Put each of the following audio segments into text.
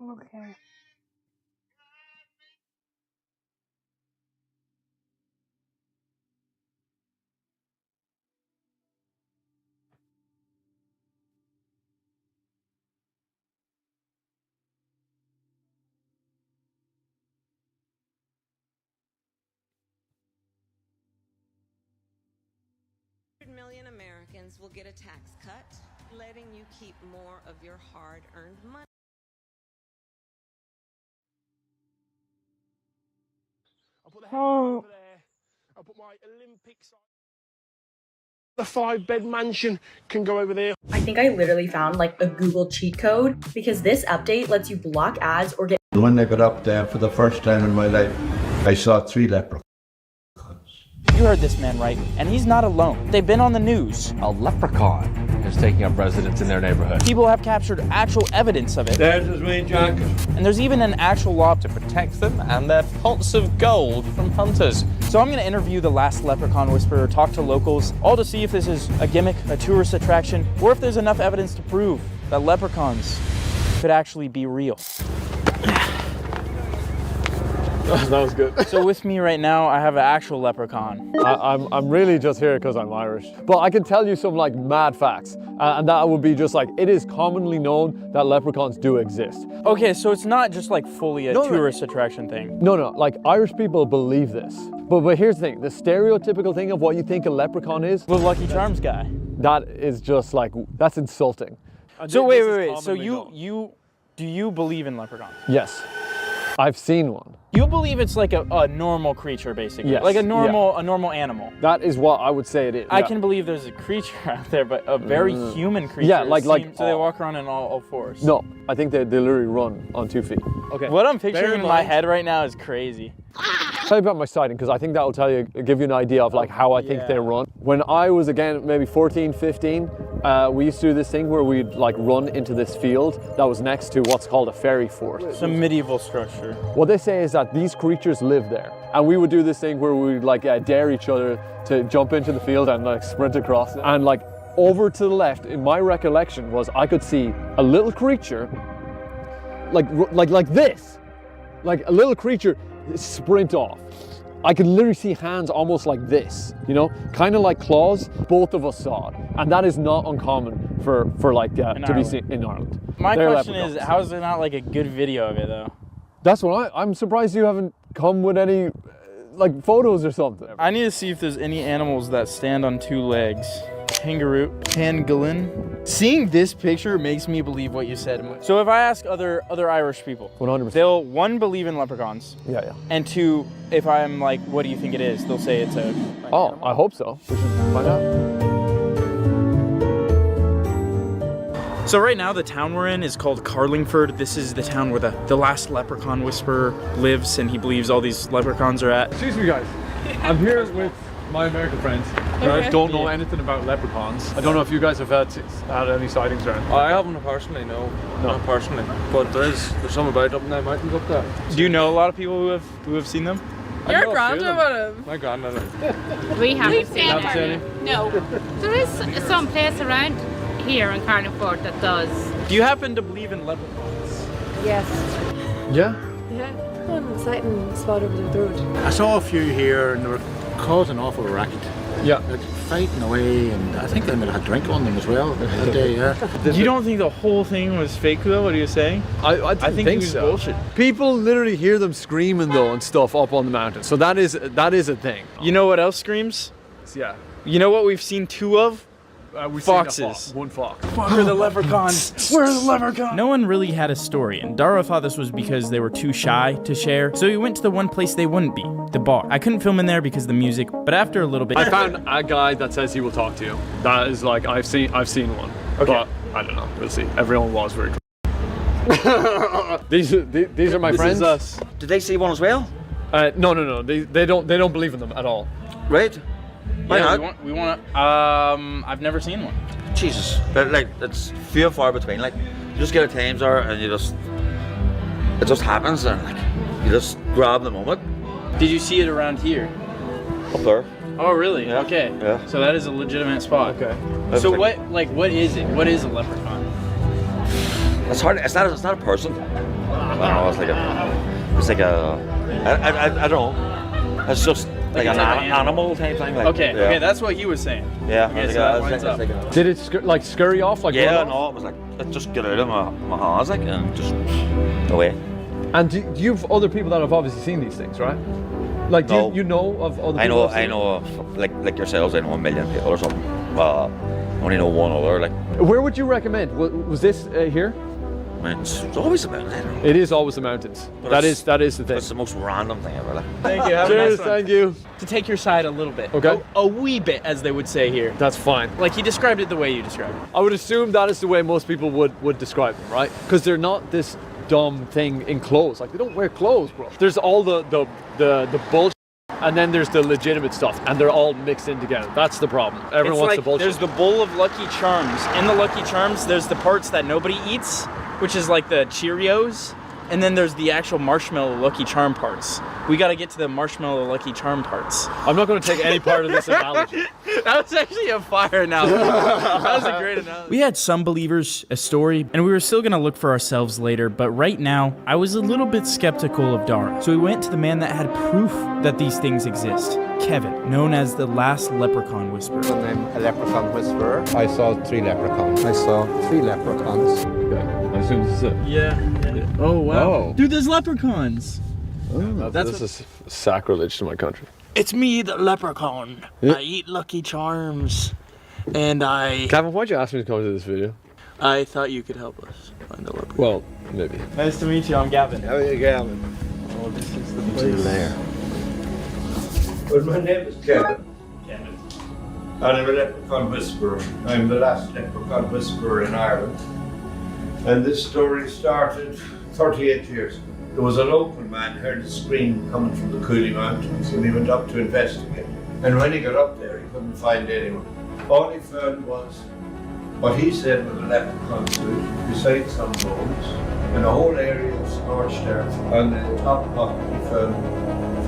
Okay. Million Americans will get a tax cut, letting you keep more of your hard-earned money. I'll put the helicopter over there. I'll put my Olympic sign. The 5-bed mansion can go over there. I think I literally found like a Google cheat code because this update lets you block ads or get. When I got up there for the first time in my life, I saw 3 leprechauns. You heard this man right, and he's not alone. They've been on the news. A leprechaun is taking up residence in their neighborhood. People have captured actual evidence of it. There's his main jacket. And there's even an actual law to Protect them and their pots of gold from hunters. So I'm going to interview the last leprechaun whisperer, talk to locals, all to see if this is a gimmick, a tourist attraction, or if there's enough evidence to prove that leprechauns could actually be real. That was good. So with me right now, I have an actual leprechaun. I'm really just here because I'm Irish. But I can tell you some like mad facts. And that would be just like, it is commonly known that leprechauns do exist. Okay, so it's not just like fully a tourist attraction thing. No, like Irish people believe this. But here's the thing, the stereotypical thing of what you think a leprechaun is. The Lucky Charms guy. That is just like, that's insulting. So wait. So do you believe in leprechauns? Yes. I've seen one. You believe it's like a normal creature, basically? Yes. Like a normal animal? That is what I would say it is. I can believe there's a creature out there, but a very human creature. Yeah, like so they walk around on all fours? No, I think they literally run on 2 feet. Okay. What I'm picturing in my head right now is crazy. Tell you about my sighting, because I think that will give you an idea of like how I think they run. When I was, again, maybe 14, 15, we used to do this thing where we'd like run into this field that was next to what's called a fairy fort. Some medieval structure. What they say is that these creatures live there. And we would do this thing where we'd like dare each other to jump into the field and like sprint across it. And like over to the left, in my recollection, was I could see a little creature like this. Like a little creature sprint off. I could literally see hands almost like this, you know, kind of like claws. Both of us saw it, and that is not uncommon for like to be seen in Ireland. My question is, how is there not like a good video of it though? That's what I'm surprised you haven't come with any like photos or something. I need to see if there's any animals that stand on 2 legs. Kangaroo, pangolin. Seeing this picture makes me believe what you said. So if I ask other Irish people, 100%. they'll 1 believe in leprechauns. Yeah. And 2, if I'm like, what do you think it is? They'll say it's a. Animal. I hope so. We should find out. So right now the town we're in is called Carlingford. This is the town where the last leprechaun whisperer lives, and he believes all these leprechauns are at. Excuse me, guys. I'm here with my American friends. I don't know anything about leprechauns. I don't know if you guys have had any sightings or anything. I haven't personally, no. Not personally. But there's some about up in the mountains up there. Do you know a lot of people who have seen them? Your grandmother. My grandmother. We haven't seen any? No. There is some place around here in Carlingford that does. Do you happen to believe in leprechauns? Yes. Yeah? Yeah. I'm sighting spot over the road. I saw a few here and they were causing awful racket. Yeah. Like fighting away, and I think they might have had drink on them as well that day, yeah. You don't think the whole thing was fake though? What are you saying? I think it was so. bullshit. People literally hear them screaming though and stuff up on the mountain. So that is a thing. You know what else screams? Yeah. You know what we've seen 2 of? We've Foxes. seen one fox. Where are the leprechauns? Where are the leprechauns? No one really had a story, and 𝙵 thought this was because they were too shy to share, so he went to the one place they wouldn't be, the bar. I couldn't film in there because of the music, but after a little bit... I found a guy that says he will talk to you. That is like, I've seen one. Okay. But I don't know, we'll see. Everyone was very These are my friends. This is us. Did they see one as well? No. They don't believe in them at all. Right. Why not? We want to. I've never seen one. Jesus, but like it's few and far between. Like you just get a Taser and it just happens, and like you just grab the moment. Did you see it around here? Up there. Oh really? Yeah. Okay. Yeah. So that is a legitimate spot. Okay. So what is it? What is a leprechaun? It's hard. It's not a person. know, it's like I don't know. It's just like an animal type thing. Like, okay, that's what he was saying. Yeah. Okay, so that lines up. Did it scurry off? Like yeah, no, it was like it just got out of my hands like and just away. And you've other people that have obviously seen these things, right? Like, do you know of other people? I know of like yourselves. I know 1 million people or something. I only know one other. Like, where would you recommend? Was this here? It's always the mountains. It is always the mountains. That is the thing. It's the most random thing ever. Like. Thank you. Have Cheers. a nice one. Thank you. To take your side a little bit. Okay. A wee bit, as they would say here. That's fine. Like he described it the way you described it. I would assume that is the way most people would describe them, right? Because they're not this dumb thing in clothes. Like they don't wear clothes, bro. There's all the bullshit. And then there's the legitimate stuff, and they're all mixed in together. That's the problem. Everyone wants the bullshit. There's the bowl of Lucky Charms. In the Lucky Charms, there's the parts that nobody eats, which is like the Cheerios, and then there's the actual marshmallow Lucky Charm parts. We got to get to the marshmallow Lucky Charm parts. I'm not going to take any part of this analogy. That was actually a fire analogy. That was a great analogy. We had some believers, a story, and we were still going to look for ourselves later, but right now, I was a little bit skeptical of Dara. So we went to the man that had proof that these things exist. Kevin, known as the last leprechaun whisperer. I'm a leprechaun whisperer. I saw 3 leprechauns. I saw 3 leprechauns. Okay, I assume this is it. Yeah. Oh, wow. Oh. Dude, there's leprechauns. Oh, this is sacrilege to my country. It's me, the leprechaun. Yeah. I eat Lucky Charms. And Kevin, why'd you ask me to come to this video? I thought you could help us find the leprechaun. Well, maybe. Nice to meet you, I'm Gavin. How are you, Gavin? Oh, this is the place. There. Well, my name is Kevin. Kevin. And I'm a leprechaun whisperer. I'm the last leprechaun whisperer in Ireland. And this story started 38 years ago. There was a local man who heard a scream coming from the Cooley Mountains and he went up to investigate. And when he got up there, he couldn't find anyone. All he found was what he said was a leprechaun suit beside some bones and a whole area of scorched earth. On the top pocket, he found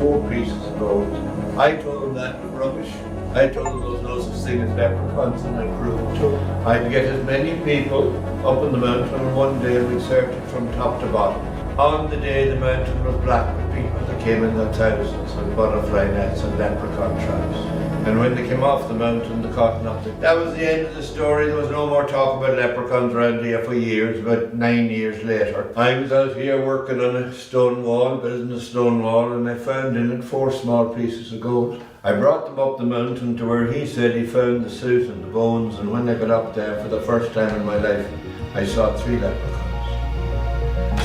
4 pieces of gold. I told him that was rubbish. I told him there was no such thing as leprechauns, and I proved it to him. I'd get as many people up in the mountain, and one day we'd search it from top to bottom. On the day the mountain was black with people that came in their thousands with butterfly nets and leprechaun traps. And when they came off the mountain, they caught nothing. That was the end of the story. There was no more talk about leprechauns around here for years. About 9 years later, I was out here working on a stone wall, building a stone wall, and I found in it 4 small pieces of gold. I brought them up the mountain to where he said he found the suit and the bones, and when I got up there for the first time in my life, I saw 3 leprechauns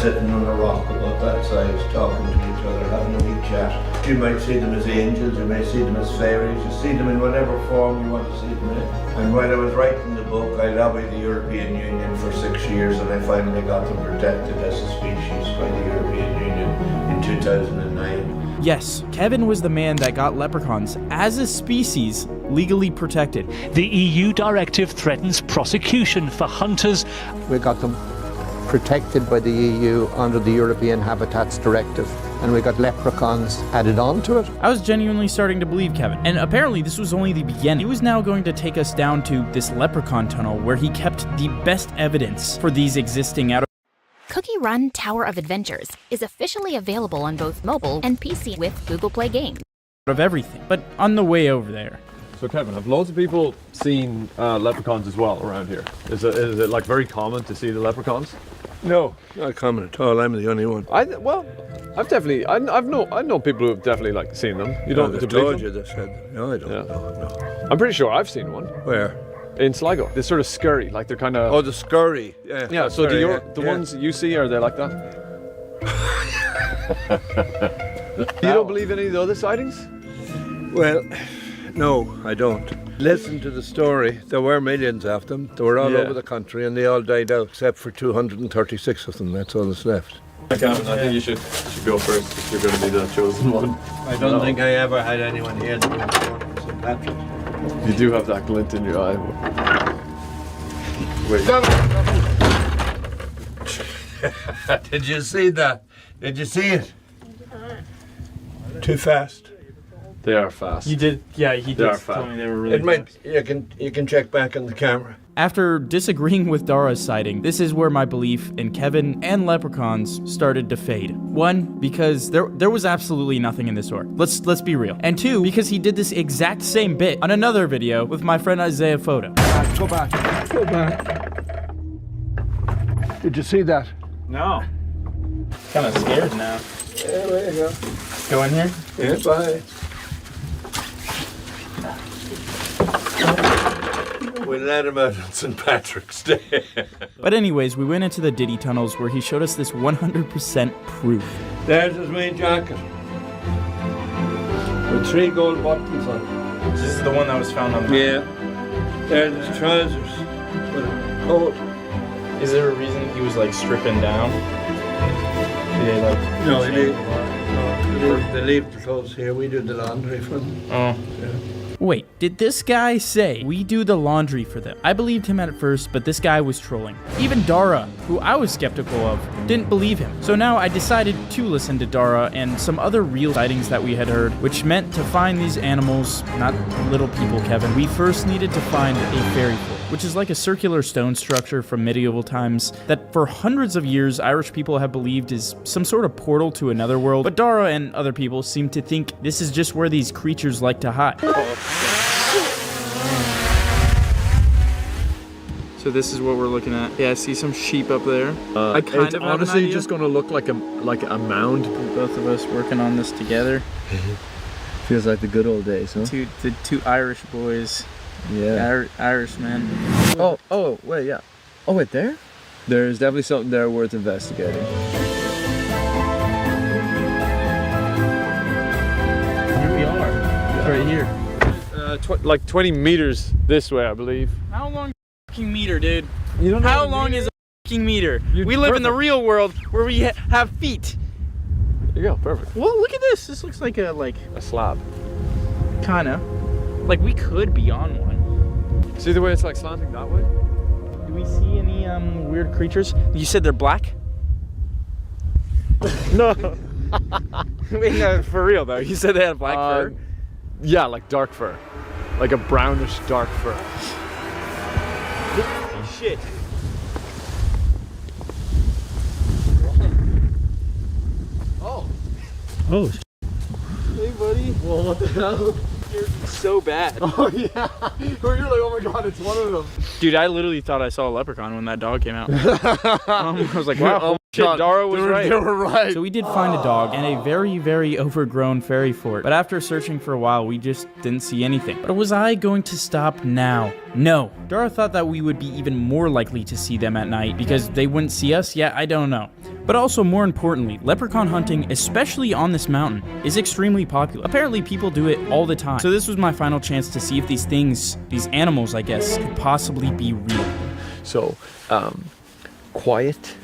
sitting on a rock about that size, talking to each other, having a wee chat. You might see them as angels, you may see them as fairies, you see them in whatever form you want to see them in. And while I was writing the book, I lobbied the European Union for 6 years, and I finally got them protected as a species by the European Union in 2009. Yes, Kevin was the man that got leprechauns as a species legally protected. The EU directive threatens prosecution for hunters. We got them protected by the EU under the European Habitats Directive, and we got leprechauns added on to it. I was genuinely starting to believe Kevin, and apparently this was only the beginning. He was now going to take us down to this leprechaun tunnel where he kept the best evidence for these existing out of Cookie Run Tower of Adventures is officially available on both mobile and PC with Google Play Games. Of everything, but on the way over there. So Kevin, have loads of people seen leprechauns as well around here? Is it like very common to see the leprechauns? No, not common at all. I'm the only one. I know people who have definitely like seen them. You don't I've told you this. No, I don't. Yeah. No. I'm pretty sure I've seen one. Where? In Sligo. They're sort of scurry, like they're kind of. Oh, the scurry. Yeah. Yeah. So the ones you see, are they like that? You don't believe any of the other sightings? Well, no, I don't. Listen to the story. There were millions of them. They were all over the country, and they all died out, except for 236 of them. That's all that's left. Kevin, I think you should go first if you're going to be the chosen one. I don't think I ever had anyone here that was born from St. Patrick. You do have that glint in your eye. Wait. Did you see that? Did you see it? Too fast. They are fast. You did, yeah, he They did are tell fast. me they were really It might, fast. you can check back on the camera. After disagreeing with Dara's sighting, this is where my belief in Kevin and leprechauns started to fade. One, because there was absolutely nothing in this store. Let's be real. And two, because he did this exact same bit on another video with my friend Isaiah Photo. Go back. Go back. Did you see that? No. Kind of scared now. Yeah, there you go. Go in here? Yeah, bye. We let him out on St. Patrick's Day. But anyways, we went into the Diddy tunnels where he showed us this 100% proof. There's his main jacket. With 3 gold buttons on it. This is the one that was found on the Yeah. There's his trousers. With a coat. Is there a reason he was like stripping down? Did they like... No, they leave the clothes here. We do the laundry for them. Oh. Yeah. Wait, did this guy say we do the laundry for them? I believed him at first, but this guy was trolling. Even Dara, who I was skeptical of, didn't believe him. So now I decided to listen to Dara and some other real sightings that we had heard, which meant to find these animals, not little people, Kevin, we first needed to find a fairy fort, which is like a circular stone structure from medieval times that for hundreds of years Irish people have believed is some sort of portal to another world, but Dara and other people seem to think this is just where these creatures like to hide. So this is what we're looking at. Yeah, I see some sheep up there. I kind of honestly just gonna look like a mound. Both of us working on this together. Feels like the good old days, huh? The two Irish boys. Yeah. Irish men. Oh, wait, yeah. Oh, wait, there? There's definitely something there worth investigating. Here we are. Yeah. Right here. Like 20 meters this way, I believe. How long is a fucking meter, dude? You don't know How long is a fucking meter? We live in the real world where we have feet. There you go, perfect. Well, look at this. This looks like a slab. Kinda. Like we could be on one. See the way it's like slanting that way? Do we see any weird creatures? You said they're black? No. Wait, no, for real though. You said they had black fur? Yeah, like dark fur. Like a brownish dark fur. Holy shit. Oh. Oh. Hey buddy. Well, what the hell? So bad. Oh yeah. You're like, oh my god, it's one of them. Dude, I literally thought I saw a leprechaun when that dog came out. I was like, wow, oh shit, God. Dara was right. They were right. So we did find a dog and a very, very overgrown fairy fort. But after searching for a while, we just didn't see anything. But was I going to stop now? No. Dara thought that we would be even more likely to see them at night because they wouldn't see us. Yeah, I don't know. But also, more importantly, leprechaun hunting, especially on this mountain, is extremely popular. Apparently, people do it all the time. So this was my final chance to see if these things, these animals, I guess, could possibly be real. So, quiet,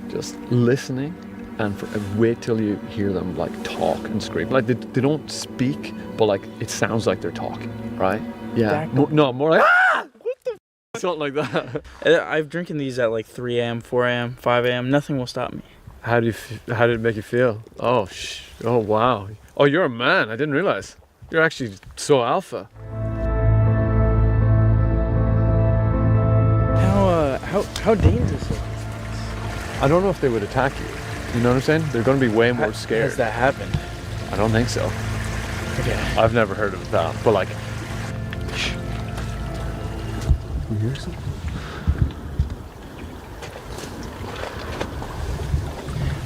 just listening, and wait till you hear them like talk and scream. Like they don't speak, but like it sounds like they're talking, right? Yeah. More like ah! What the? Something like that. I've drinking these at like 3 a.m., 4 a.m., 5 a.m. Nothing will stop me. How did it make you feel? Oh, oh wow. Oh, you're a man. I didn't realize. You're actually so alpha. How dangerous is it? I don't know if they would attack you. You know what I'm saying? They're going to be way more scared. Has that happened? I don't think so. Okay. I've never heard of that, but like. Shh. You hear something?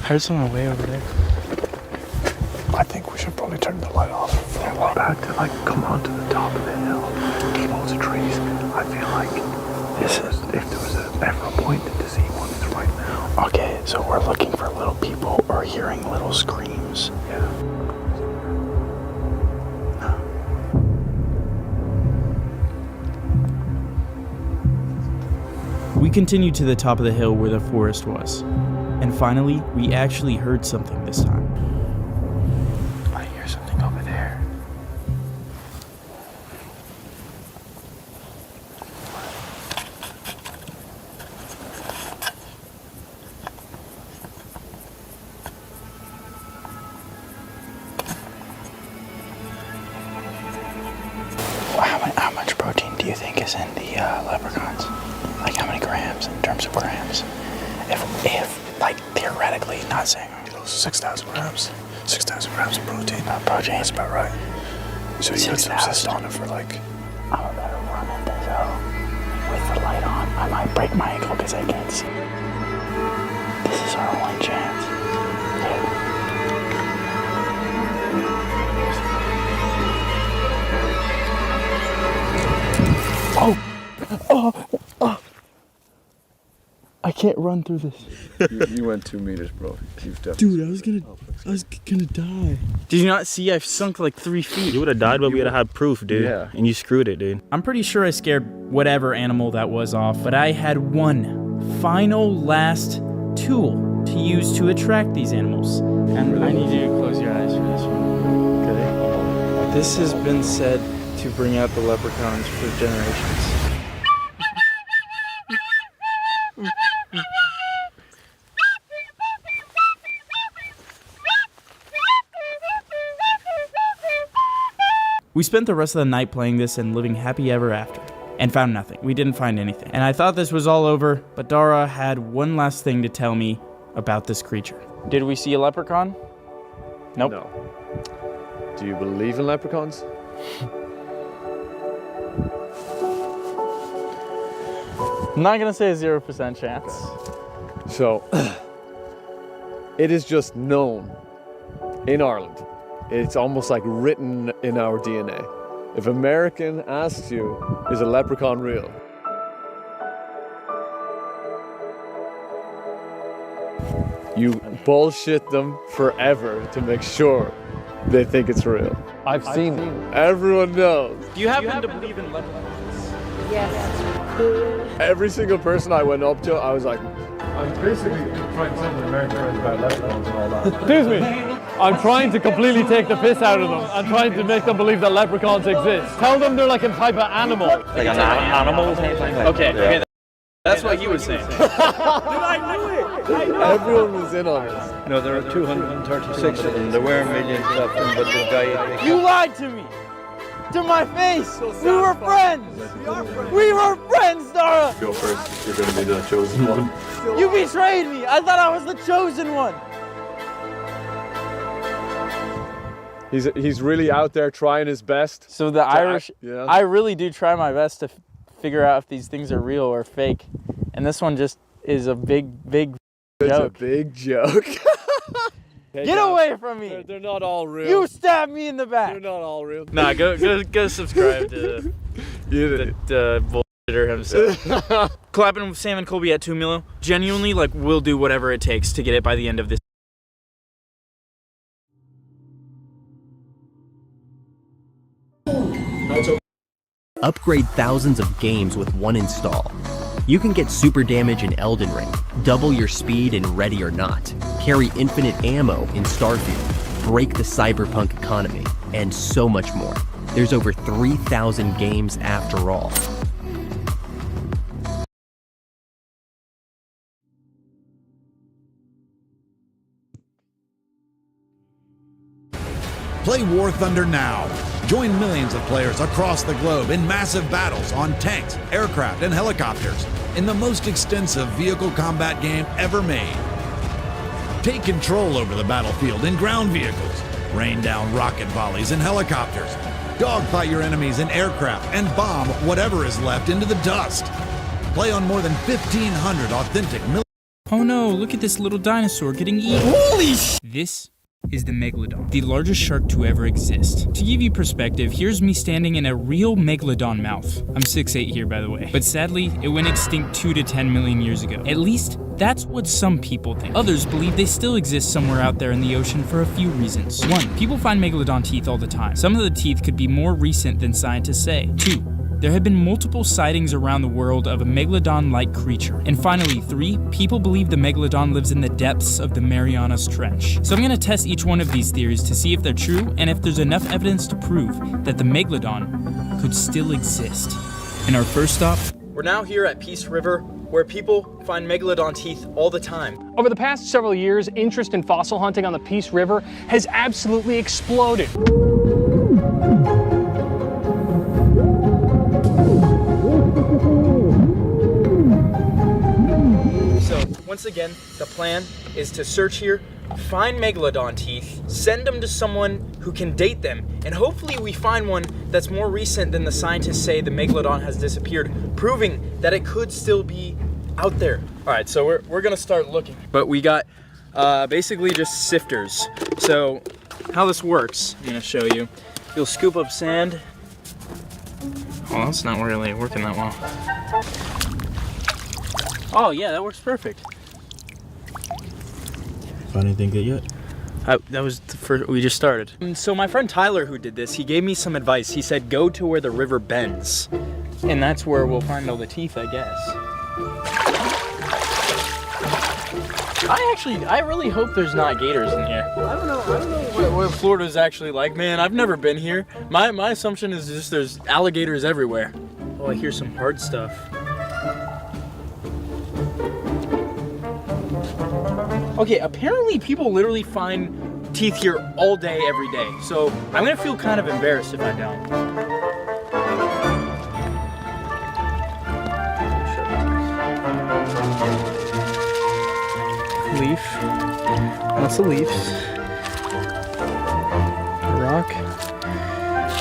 I heard someone way over there. I think we should probably turn the light off. We're about to like come onto the top of the hill. There's loads of trees. I feel like if there was ever a point to see one, it's right now. Okay, so we're looking for little people or hearing little screams. Yeah. We continued to the top of the hill where the forest was. And finally, we actually heard something this time. I hear something over there. do you think is in the leprechauns? Like how many grams in terms of grams? If like theoretically, not saying 6,000 grams. 6,000 grams of protein. Protein. That's about right. So you would subsist on it for like... I'm a better run at this though. With the light on, I might break my ankle because I can't see. This is our only chance. Oh! I can't run through this. You went 2 meters, bro. Dude, I was gonna die. Did you not see? I've sunk like 3 feet. You would have died, but we would have had proof, dude. Yeah. And you screwed it, dude. I'm pretty sure I scared whatever animal that was off, but I had one final last tool to use to attract these animals. And I need you to close your eyes for this one. Okay. This has been said to bring out the leprechauns for generations. We spent the rest of the night playing this and living happy ever after, and found nothing. We didn't find anything. And I thought this was all over, but 𝙵 had one last thing to tell me about this creature. Did we see a leprechaun? Nope. No. Do you believe in leprechauns? I'm not gonna say a 0% chance. So, it is just known in Ireland. It's almost like written in our DNA. If American asks you, is a leprechaun real? You bullshit them forever to make sure they think it's real. I've seen it. Everyone knows. Do you happen to believe in leprechauns? Yes. Every single person I went up to, I was like, I'm basically trying to tell American friends about leprechauns and all that. Excuse me. I'm trying to completely take the piss out of them. I'm trying to make them believe that leprechauns exist. Tell them they're like a type of animal. Like an animal type thing? Okay, okay. That's what he was saying. Dude, I knew it! Everyone was in on this. No, there are 236 of them. There were millions of them, but the guy... You lied to me! To my face! We were friends! We were friends, 𝙵! Go first. You're going to be the chosen one. You betrayed me! I thought I was the chosen one! He's really out there trying his best. So the Irish, yeah. I really do try my best to figure out if these things are real or fake. And this one just is a big joke. It's a big joke. Get away from me! They're not all real. You stabbed me in the back! They're not all real. Nah, go subscribe to the bullshitter himself. Clapping with Sam and Colby at 2 million. Genuinely, like, we'll do whatever it takes to get it by the end of this. Upgrade thousands of games with one install. You can get super damage in Elden Ring, double your speed in Ready or Not, carry infinite ammo in Starfield, break the cyberpunk economy, and so much more. There's over 3,000 games after all. Play War Thunder now. Join millions of players across the globe in massive battles on tanks, aircraft, and helicopters in the most extensive vehicle combat game ever made. Take control over the battlefield in ground vehicles, rain down rocket volleys in helicopters, dogfight your enemies in aircraft, and bomb whatever is left into the dust. Play on more than 1,500 authentic military. Oh no, look at this little dinosaur getting eaten. Holy sh! This is the Megalodon, the largest shark to ever exist. To give you perspective, here's me standing in a real Megalodon mouth. I'm 6'8" here, by the way. But sadly, it went extinct 2 to 10 million years ago. At least, that's what some people think. Others believe they still exist somewhere out there in the ocean for a few reasons. 1, people find Megalodon teeth all the time. Some of the teeth could be more recent than scientists say. 2, there have been multiple sightings around the world of a Megalodon-like creature. And finally, 3, people believe the Megalodon lives in the depths of the Marianas Trench. So I'm gonna test each one of these theories to see if they're true and if there's enough evidence to prove that the Megalodon could still exist. In our first stop, we're now here at Peace River, where people find Megalodon teeth all the time. Over the past several years, interest in fossil hunting on the Peace River has absolutely exploded. once again, the plan is to search here, find megalodon teeth, send them to someone who can date them, and hopefully we find one that's more recent than the scientists say the megalodon has disappeared, proving that it could still be out there. All right, so we're gonna start looking. But we got basically just sifters. So how this works, I'm gonna show you. You'll scoop up sand. Oh, that's not really working that well. Oh yeah, that works perfect. Find anything good yet? That was the first, we just started. And so my friend Tyler who did this, he gave me some advice. He said, go to where the river bends. And that's where we'll find all the teeth, I guess. I really hope there's not gators in here. I don't know what Florida's actually like. Man, I've never been here. My assumption is just there's alligators everywhere. Oh, I hear some hard stuff. Okay, apparently people literally find teeth here all day, every day. So I'm gonna feel kind of embarrassed if I don't. Leaf. Lots of leaves. A rock.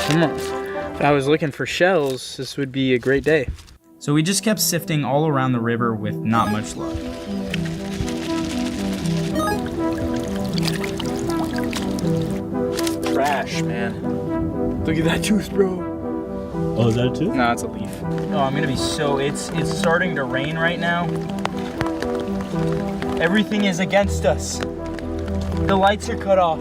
Come on. If I was looking for shells, this would be a great day. So we just kept sifting all around the river with not much luck. Trash, man. Look at that tooth, bro. Oh, is that a tooth? No, it's a leaf. Oh, I'm gonna be so, it's starting to rain right now. Everything is against us. The lights are cut off.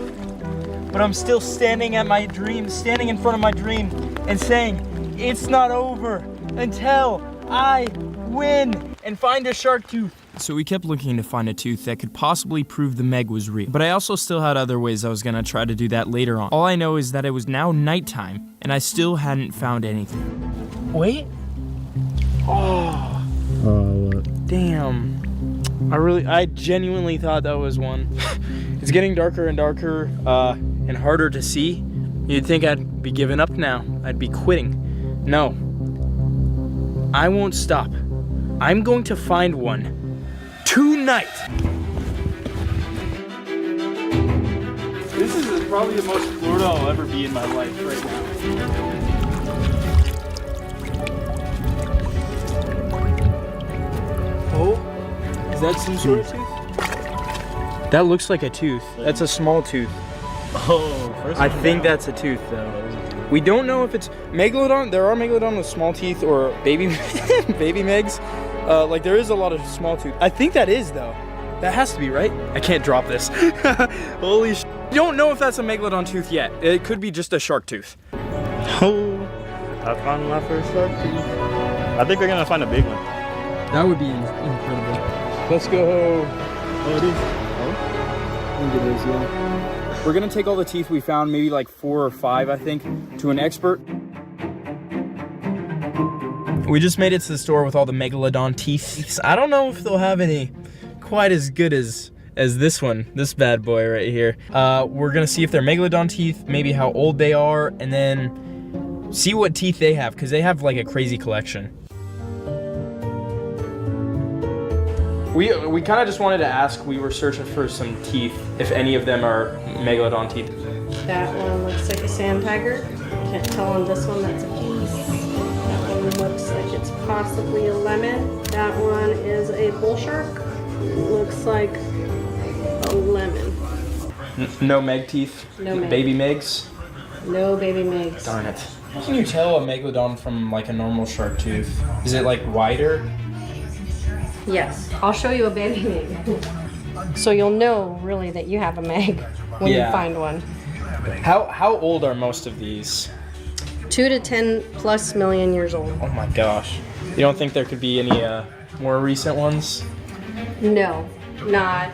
But I'm still standing at my dream, standing in front of my dream and saying, it's not over until I win and find a shark tooth. So we kept looking to find a tooth that could possibly prove the Meg was real. But I also still had other ways I was gonna try to do that later on. All I know is that it was now nighttime and I still hadn't found anything. Wait. Oh. What? Damn. I genuinely thought that was one. It's getting darker and darker and harder to see. You'd think I'd be giving up now. I'd be quitting. No. I won't stop. I'm going to find one tonight. This is probably the most Florida I'll ever be in my life right now. Oh. Is that some sort of tooth? That looks like a tooth. That's a small tooth. Oh, first I think that's a tooth though. We don't know if it's megalodon. There are megalodon with small teeth or baby megs. Like there is a lot of small tooth. I think that is though. That has to be, right? I can't drop this. Holy sh! You don't know if that's a megalodon tooth yet. It could be just a shark tooth. Oh, I found my first shark tooth. I think we're gonna find a big one. That would be incredible. Let's go. Oh, it is. Oh? I think it is, yeah. We're gonna take all the teeth we found, maybe like 4 or 5, I think, to an expert. We just made it to the store with all the megalodon teeth. I don't know if they'll have any quite as good as this one, this bad boy right here. We're gonna see if they're megalodon teeth, maybe how old they are, and then see what teeth they have, because they have like a crazy collection. We kind of just wanted to ask, we were searching for some teeth, if any of them are megalodon teeth. That one looks like a sand tiger. Can't tell on this one, that's a piece. That one looks like it's possibly a lemon. That one is a bull shark. Looks like a lemon. No meg teeth? No meg. Baby megs? No baby megs. Darn it. How can you tell a megalodon from like a normal shark tooth? Is it like wider? Yes, I'll show you a baby meg. So you'll know really that you have a meg when you find one. How old are most of these? 2 to 10 plus million years old. Oh my gosh. You don't think there could be any more recent ones? No, not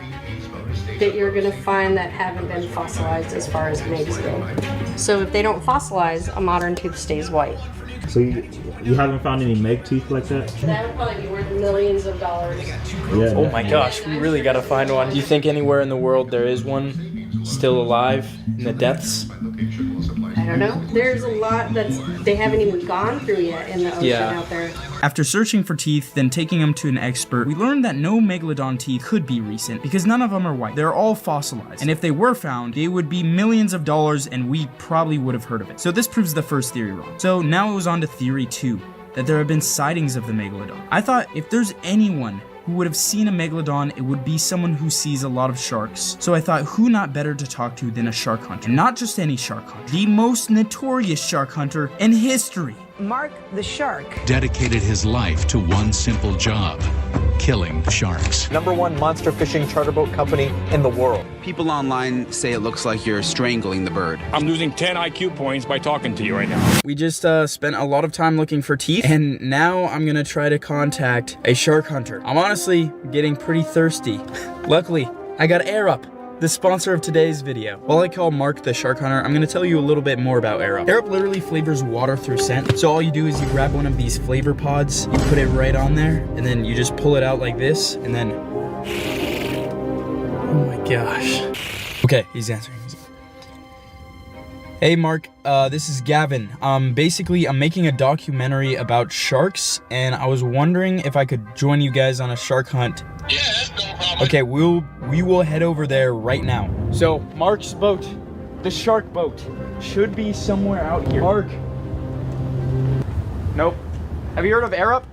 that you're gonna find that haven't been fossilized as far as megs go. So if they don't fossilize, a modern tooth stays white. So you haven't found any meg teeth like that? That would probably be worth millions of dollars. Yeah. Oh my gosh, we really gotta find one. Do you think anywhere in the world there is one still alive in the depths? I don't know. There's a lot they haven't even gone through yet in the ocean out there. After searching for teeth, then taking them to an expert, we learned that no megalodon teeth could be recent because none of them are white. They're all fossilized. And if they were found, they would be millions of dollars and we probably would have heard of it. So this proves the first theory wrong. So now it was on to theory 2, that there have been sightings of the megalodon. I thought if there's anyone who would have seen a megalodon, it would be someone who sees a lot of sharks. So I thought, who not better to talk to than a shark hunter? Not just any shark hunter, the most notorious shark hunter in history. Mark the Shark dedicated his life to one simple job: killing sharks. #1 monster fishing charter boat company in the world. People online say it looks like you're strangling the bird. I'm losing 10 IQ points by talking to you right now. We just spent a lot of time looking for teeth, and now I'm gonna try to contact a shark hunter. I'm honestly getting pretty thirsty. Luckily, I got Air Up, the sponsor of today's video. While I call Mark the shark hunter, I'm gonna tell you a little bit more about Air Up. Air Up literally flavors water through scent. So all you do is you grab one of these flavor pods, you put it right on there, and then you just pull it out like this, and then, oh my gosh. Okay, he's answering. Hey Mark, this is Gavin. Basically, I'm making a documentary about sharks, and I was wondering if I could join you guys on a shark hunt. Yeah, that's no problem. Okay, we will head over there right now. So, Mark's boat, the shark boat, should be somewhere out here. Mark. Nope. Have you heard of Air Up?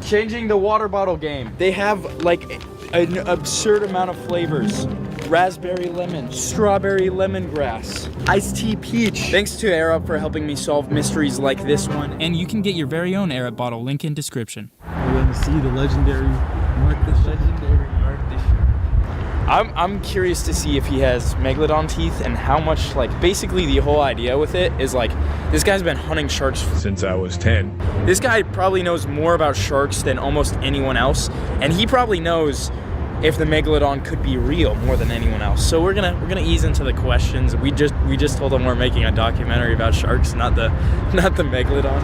Changing the water bottle game. They have like an absurd amount of flavors. Raspberry lemon, strawberry lemongrass, iced tea peach. Thanks to Air Up for helping me solve mysteries like this one. And you can get your very own Air Up bottle, link in description. We're going to see the legendary Mark the Shark. I'm curious to see if he has megalodon teeth and how much, like, basically the whole idea with it is like, this guy's been hunting sharks since I was 10. This guy probably knows more about sharks than almost anyone else, and he probably knows if the megalodon could be real more than anyone else. So we're gonna ease into the questions. We just told him we're making a documentary about sharks, not the megalodon.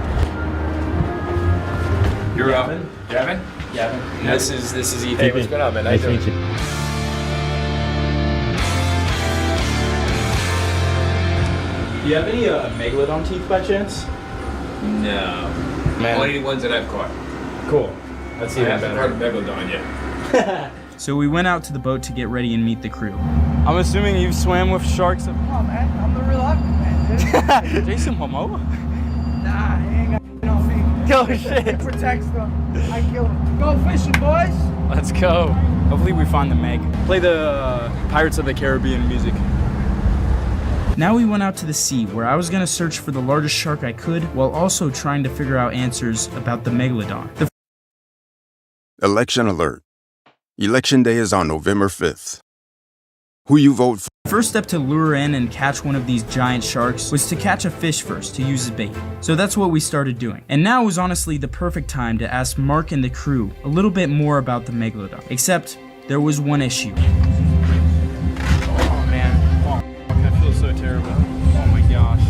You're Gavin? Gavin? Gavin. This is Ethan. Hey, what's going on, man? Nice to meet you. Do you have any megalodon teeth by chance? No. Man. Only the ones that I've caught. Cool. Let's see. I haven't heard of megalodon yet. So we went out to the boat to get ready and meet the crew. I'm assuming you've swam with sharks. Come on, man. I'm the real Aquaman, dude. Jason Momoa? Nah, he ain't got no feet. Oh shit. He protects them. I kill them. Go fishing, boys. Let's go. Hopefully we find the Meg. Play the Pirates of the Caribbean music. Now we went out to the sea, where I was gonna search for the largest shark I could, while also trying to figure out answers about the megalodon. Election alert. Election day is on November 5th. Who you vote for? First step to lure in and catch one of these giant sharks was to catch a fish first to use as bait. So that's what we started doing. And now was honestly the perfect time to ask Mark and the crew a little bit more about the megalodon. Except there was one issue. Oh man, oh, I feel so terrible. Oh my gosh.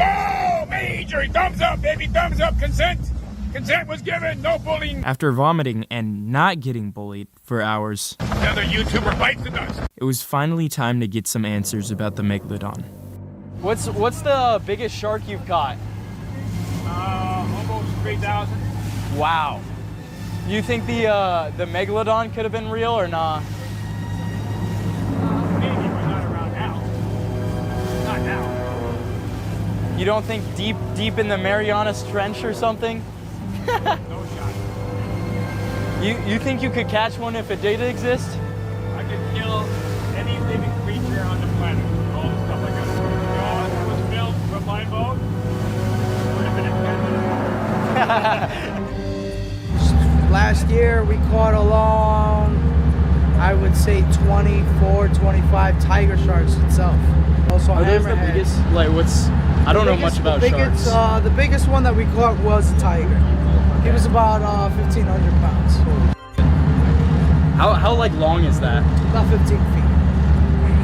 Oh, major! Thumbs up, baby! Thumbs up! Consent! Consent was given! No bullying! After vomiting and not getting bullied for hours, Another YouTuber bites the dust! it was finally time to get some answers about the megalodon. What's the biggest shark you've caught? Almost 3,000. Wow. You think the megalodon could have been real or not? Maybe, but not around now. Not now. You don't think deep in the Marianas Trench or something? No shot. You think you could catch one if it did exist? I could kill any living creature on the planet. All the stuff like that. Jaws was built from my boat. Would have been a 10-minute. Last year we caught along, I would say 24, 25 tiger sharks itself. Also Are those the hammerhead. biggest? Like what's? I don't know much about sharks. The biggest one that we caught was a tiger. He was about 1,500 pounds. How like long is that? About 15 feet.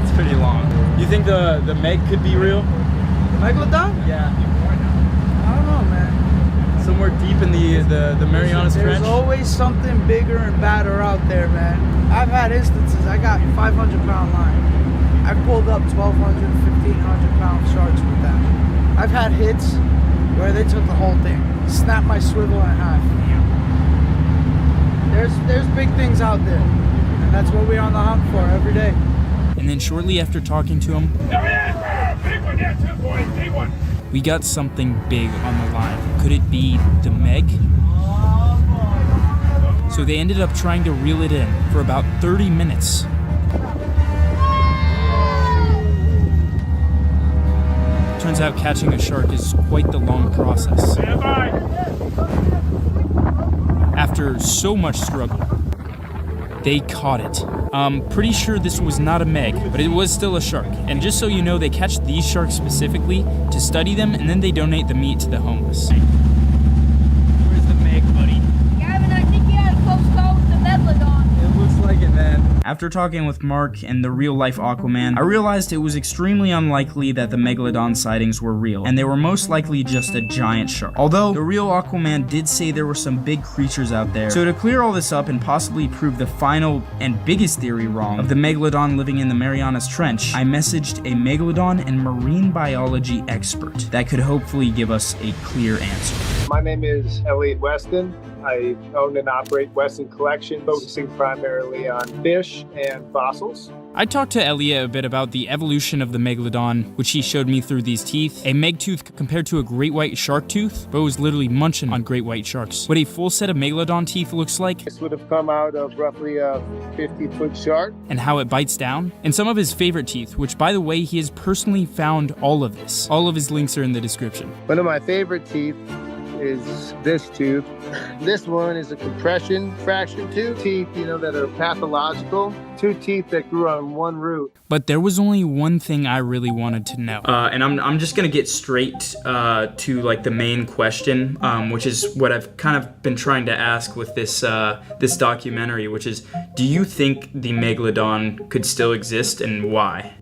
It's pretty long. You think the Meg could be real? The megalodon? Yeah. I don't know, man. Somewhere deep in the Marianas There's Trench? always something bigger and badder out there, man. I've had instances, I got 500-pound line. I pulled up 1,200, 1,500-pound sharks with that. I've had hits where they took the whole thing, snapped my swivel in half. There's big things out there, and that's what we're on the hunt for every day. And then shortly after talking to him, There he is! Big one, yeah, too, boys. Big one. we got something big on the line. Could it be the Meg? So they ended up trying to reel it in for about 30 minutes. Turns out catching a shark is quite the long process. Stand by. After so much struggle, they caught it. Pretty sure this was not a Meg, but it was still a shark. And just so you know, they catch these sharks specifically to study them, and then they donate the meat to the homeless. Where's the Meg, buddy? Gavin, I think you had a close call with the Megalodon. It looks like it, man. After talking with Mark and the real-life Aquaman, I realized it was extremely unlikely that the Megalodon sightings were real, and they were most likely just a giant shark. Although, the real Aquaman did say there were some big creatures out there. So to clear all this up and possibly prove the final and biggest theory wrong of the Megalodon living in the Marianas Trench, I messaged a Megalodon and marine biology expert that could hopefully give us a clear answer. My name is Elliot Weston. I own and operate Weston Collection, focusing primarily on fish and fossils. I talked to Elliot a bit about the evolution of the Megalodon, which he showed me through these teeth. A meg tooth compared to a great white shark tooth, but was literally munching on great white sharks. What a full set of Megalodon teeth looks like. This would have come out of roughly a 50-foot shark. And how it bites down. And some of his favorite teeth, which by the way, he has personally found all of this. All of his links are in the description. One of my favorite teeth is this tooth. This one is a compression fraction tooth. Teeth, that are pathological. 2 teeth that grew on one root. But there was only one thing I really wanted to know. And I'm just gonna get straight to like the main question, which is what I've kind of been trying to ask with this this documentary, which is, do you think the Megalodon could still exist, and why?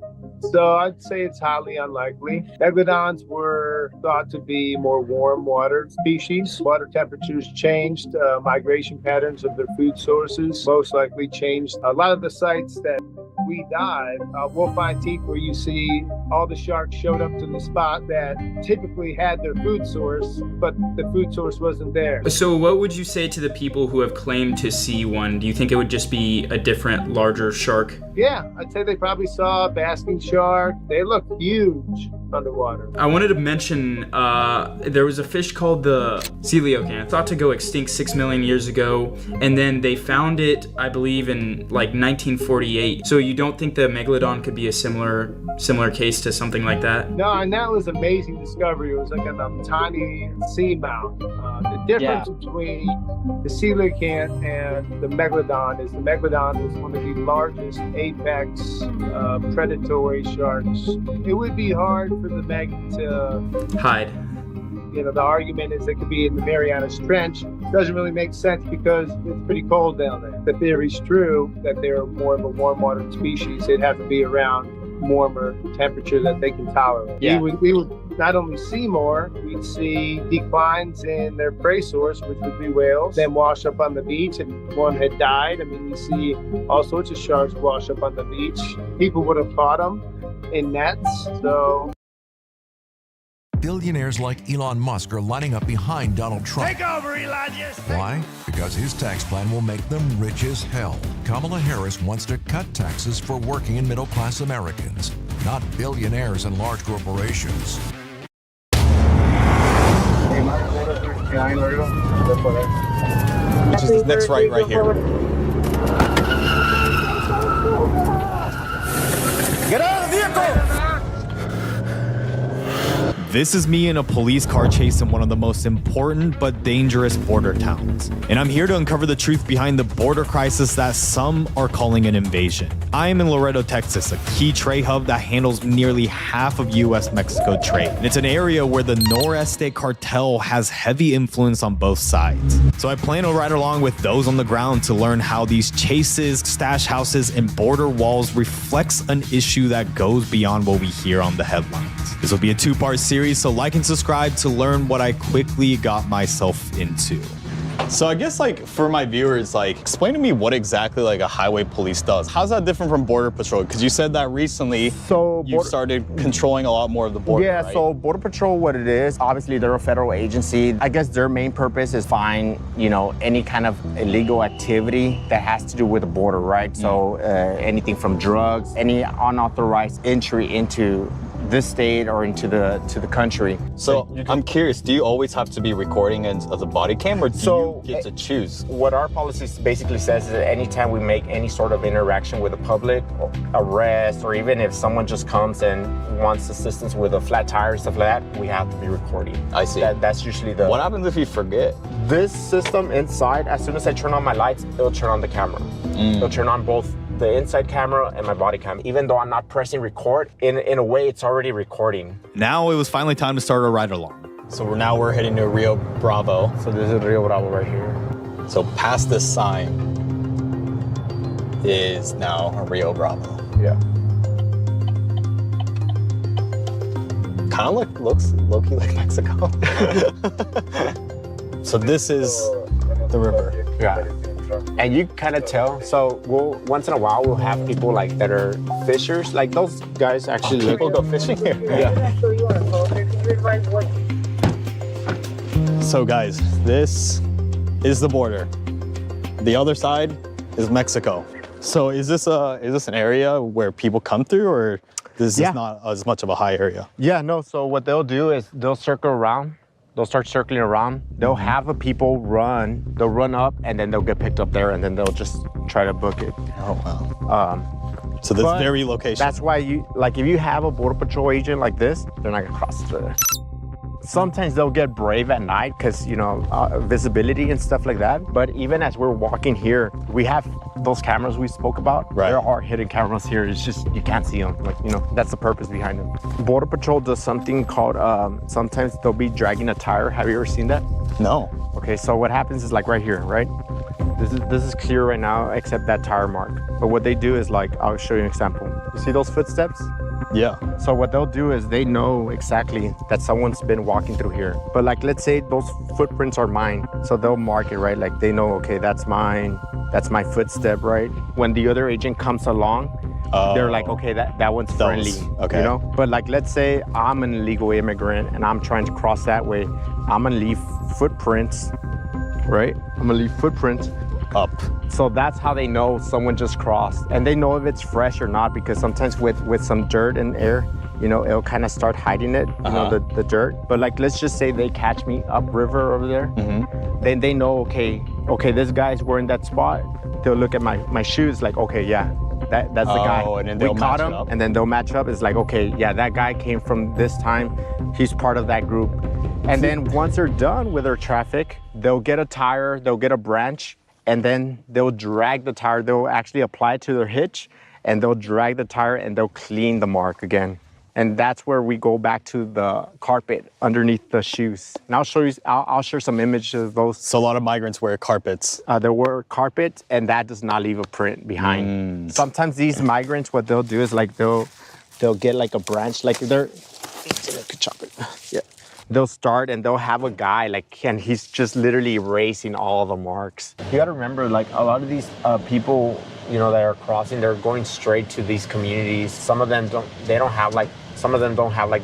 So I'd say it's highly unlikely. Megalodons were thought to be more warm water species. Water temperatures changed, migration patterns of their food sources most likely changed. A lot of the sites that we dive, we'll find teeth where you see all the sharks showed up to the spot that typically had their food source, but the food source wasn't there. So what would you say to the people who have claimed to see one? Do you think it would just be a different, larger shark? Yeah, I'd say they probably saw a basking shark. They look huge underwater. I wanted to mention there was a fish called the coelacanth, thought to go extinct 6 million years ago, and then they found it, I believe, in like 1948. So you don't think the Megalodon could be a similar case to something like that? No, and that was an amazing discovery. It was like a tiny seamount. The difference between the coelacanth and the Megalodon is the Megalodon is one of the largest apex predatory sharks. It would be hard for the Meg to hide. The argument is it could be in the Marianas Trench. Doesn't really make sense because it's pretty cold down there. The theory's true that they're more of a warm water species. They'd have to be around warmer temperature that they can tolerate. Yeah. We would not only see more, we'd see declines in their prey source, which would be whales, then wash up on the beach, and one had died. I mean, we see all sorts of sharks wash up on the beach. People would have caught them in nets, so... Billionaires like Elon Musk are lining up behind Donald Trump. Take over, Elijah! Why? Because his tax plan will make them rich as hell. Kamala Harris wants to cut taxes for working and middle-class Americans, not billionaires and large corporations. Which is the next right here. Get out of the vehicle! This is me in a police car chase in one of the most important but dangerous border towns. And I'm here to uncover the truth behind the border crisis that some are calling an invasion. I am in Laredo, Texas, a key trade hub that handles nearly half of US-Mexico trade. And it's an area where the Noreste cartel has heavy influence on both sides. So I plan to ride along with those on the ground to learn how these chases, stash houses, and border walls reflects an issue that goes beyond what we hear on the headlines. This will be a 2-part series series, so like and subscribe to learn what I quickly got myself into. So I guess like for my viewers, like explain to me what exactly like a highway police does. How's that different from Border Patrol? Because you said that recently you started controlling a lot more of the border. Yeah, right? so Border Patrol, what it is, obviously they're a federal agency. I guess their main purpose is find, you know, any kind of illegal activity that has to do with the border, right? So anything from drugs, any unauthorized entry into this state or into the country. So I'm curious, do you always have to be recording as a body cam, or do you get to choose? What our policy basically says is that anytime we make any sort of interaction with the public, or arrest, or even if someone just comes and wants assistance with a flat tire and stuff like that, we have to be recording. I see. That's usually the... What happens if you forget? This system inside, as soon as I turn on my lights, it'll turn on the camera. It'll turn on both the inside camera and my body cam. Even though I'm not pressing record, in a way, it's already recording. Now it was finally time to start a ride along. So we're heading to Rio Bravo. So this is Rio Bravo right here. So past this sign is now a Rio Bravo. Yeah. Kind of looks low-key like Mexico. So this is the river. Yeah. And you kind of tell. So once in a while we'll have people like that are fishers. Like those guys actually people go fishing here. Yeah. So guys, this is the border. The other side is Mexico. So is this an area where people come through, or this is not as much of a high area? Yeah, no. So what they'll do is they'll circle around. They'll start circling around. They'll have the people run. They'll run up, and then they'll get picked up there, and then they'll just try to book it. Oh wow. So this very location. That's why if you have a Border Patrol agent like this, they're not gonna cross there. Sometimes they'll get brave at night because, you know, visibility and stuff like that. But even as we're walking here, we have those cameras we spoke about. Right. There are hidden cameras here. It's just, you can't see them. Like, you know, that's the purpose behind them. Border Patrol does something called, sometimes they'll be dragging a tire. Have you ever seen that? No. Okay, so what happens is like right here, right? This is clear right now, except that tire mark. But what they do is like, I'll show you an example. You see those footsteps? Yeah. So what they'll do is they know exactly that someone's been walking through here. But like, let's say those footprints are mine. So they'll mark it, right? Like they know, okay, that's mine. That's my footstep, right? When the other agent comes along, they're like, okay, that one's friendly, okay. You know? But like, let's say I'm an illegal immigrant and I'm trying to cross that way. I'm gonna leave footprints, right? I'm gonna leave footprints up. So that's how they know someone just crossed. And they know if it's fresh or not, because sometimes with some dirt and air, you know, it'll kind of start hiding it, you know, the dirt. But like, let's just say they catch me upriver over there. Then they know, okay, this guy's wearing that spot. They'll look at my shoes like, okay, yeah, that's the guy. And then they'll caught match him, it up. and then they'll match up. It's like, okay, yeah, that guy came from this time. He's part of that group. And then once they're done with their traffic, they'll get a tire, they'll get a branch, and then they'll drag the tire. They'll actually apply it to their hitch, and they'll drag the tire, and they'll clean the mark again. And that's where we go back to the carpet underneath the shoes. And I'll show you, I'll share some images of those. So a lot of migrants wear carpets. They wear carpet, and that does not leave a print behind. Sometimes these migrants, what they'll do is like, they'll get like a branch, like they're, yeah. They'll start and they'll have a guy like, and he's just literally erasing all the marks. You gotta remember, like a lot of these people, you know, that are crossing, they're going straight to these communities. Some of them don't have like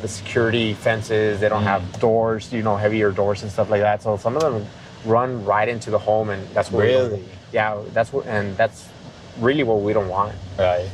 the security fences. They don't have doors, you know, heavier doors and stuff like that. So some of them run right into the home, and that's what that's really what we don't want. Right.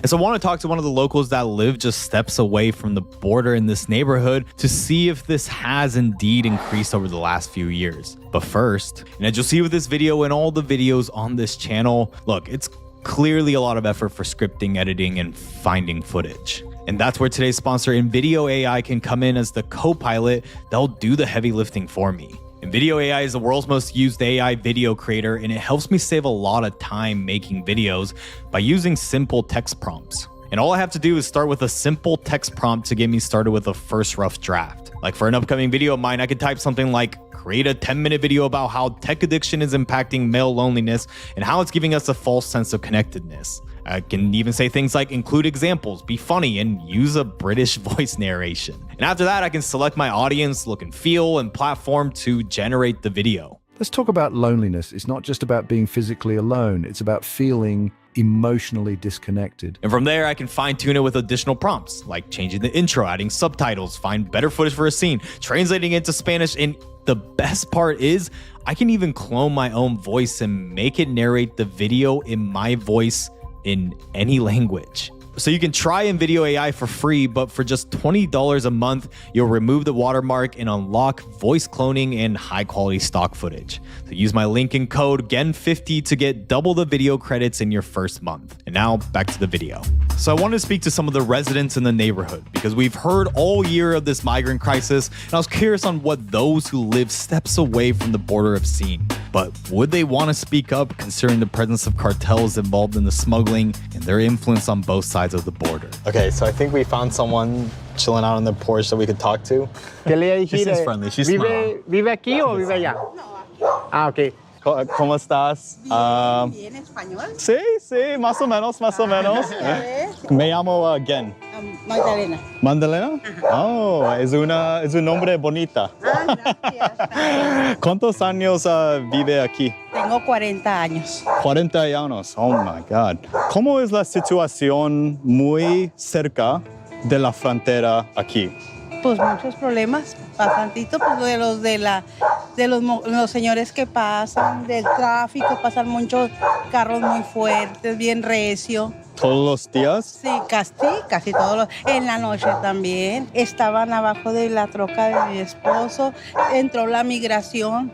And so I want to talk to one of the locals that live just steps away from the border in this neighborhood to see if this has indeed increased over the last few years. But first, and as you'll see with this video and all the videos on this channel, look, it's clearly a lot of effort for scripting, editing, and finding footage. And that's where today's sponsor, NVIDIA AI, can come in as the co-pilot that'll do the heavy lifting for me. NVIDIA AI is the world's most used AI video creator, and it helps me save a lot of time making videos by using simple text prompts. And all I have to do is start with a simple text prompt to get me started with a first rough draft. Like for an upcoming video of mine, I could type something like, create a 10-minute video about how tech addiction is impacting male loneliness and how it's giving us a false sense of connectedness. I can even say things like include examples, be funny, and use a British voice narration. And after that, I can select my audience, look and feel, and platform to generate the video. Let's talk about loneliness. It's not just about being physically alone. It's about feeling emotionally disconnected. And from there, I can fine tune it with additional prompts, like changing the intro, adding subtitles, find better footage for a scene, translating it to Spanish, and the best part is I can even clone my own voice and make it narrate the video in my voice in any language. So you can try InVideo AI for free, but for just $20 a month, you'll remove the watermark and unlock voice cloning and high quality stock footage. So use my link and code GEN50 to get double the video credits in your first month. And now back to the video. So I wanted to speak to some of the residents in the neighborhood because we've heard all year of this migrant crisis, and I was curious on what those who live steps away from the border have seen. But would they want to speak up considering the presence of cartels involved in the smuggling and their influence on both sides of the border? Okay, so I think we found someone chilling out on the porch that we could talk to. She seems friendly. She's smart. ¿Vive aquí o vive allá? Ah, ok. ¿Cómo estás? ¿Bien español? Sí, sí, más o menos, más o menos. Me llamo Gen. Magdalena. ¿Magdalena? Oh, es un nombre bonita. Gracias. ¿Cuántos años vive aquí? Tengo 40 años. 40 años, oh my God. ¿Cómo es la situación muy cerca de la frontera aquí? Pues muchos problemas, bastantito, pues de los señores que pasan, del tráfico, pasan muchos carros muy fuertes, bien recio. ¿Todos los días? Sí, casi todos los. En la noche también. Estaban abajo de la troca de mi esposo, entró la migración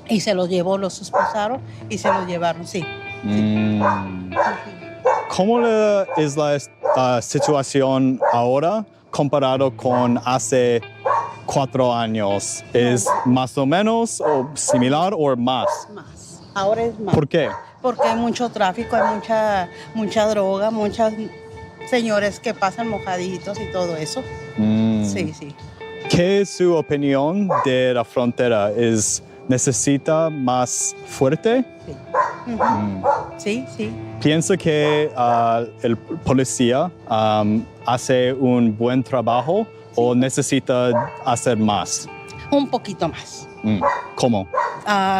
y se los llevó, los esposaron y se los llevaron, sí. ¿Cómo es la situación ahora comparado con hace 4 años? ¿Es más o menos o similar o más? Más. Ahora es más. ¿Por qué? Porque hay mucho tráfico, hay mucha droga, muchos señores que pasan mojaditos y todo eso. Sí, sí. ¿Qué es su opinión de la frontera? ¿Necesita más fuerte? Sí. Sí, sí. ¿Piensa que el policía hace un buen trabajo o necesita hacer más? Un poquito más. ¿Cómo?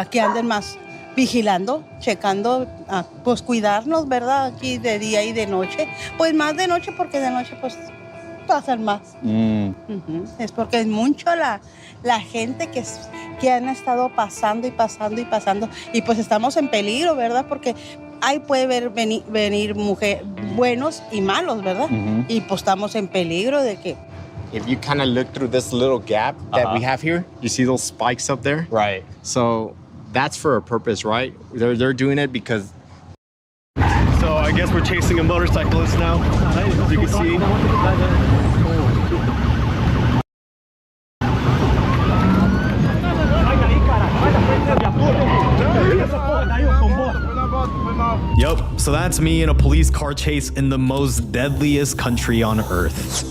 Que anden más vigilando, checando, pues cuidarnos, ¿verdad? Aquí de día y de noche. Pues más de noche porque de noche pues pasan más. Es porque es mucho la gente que han estado pasando y pasando y pasando. Y pues estamos en peligro, ¿verdad? Porque ahí puede venir mujeres buenos y malos, ¿verdad? Y pues estamos en peligro de que... If you kind of look through this little gap that we have here, you see those spikes up there? Right. So that's for a purpose, right? They're doing it because... So I guess we're chasing a motorcyclist now, as you can see. Yup, so that's me in a police car chase in the most deadliest country on earth.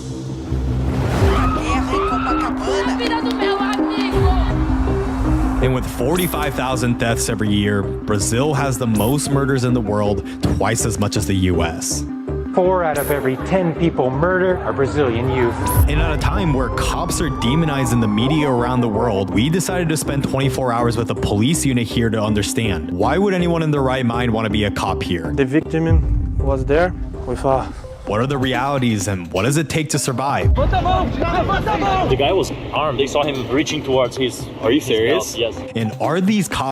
And with 45,000 deaths every year, Brazil has the most murders in the world, twice as much as the US. 4 out of every 10 people murdered are Brazilian youth. And at a time where cops are demonized in the media around the world, we decided to spend 24 hours with a police unit here to understand. Why would anyone in their right mind want to be a cop here? The victim was there with what are the realities and what does it take to survive? The guy was armed. They saw him reaching towards his... Are you serious? Yes. And are these cops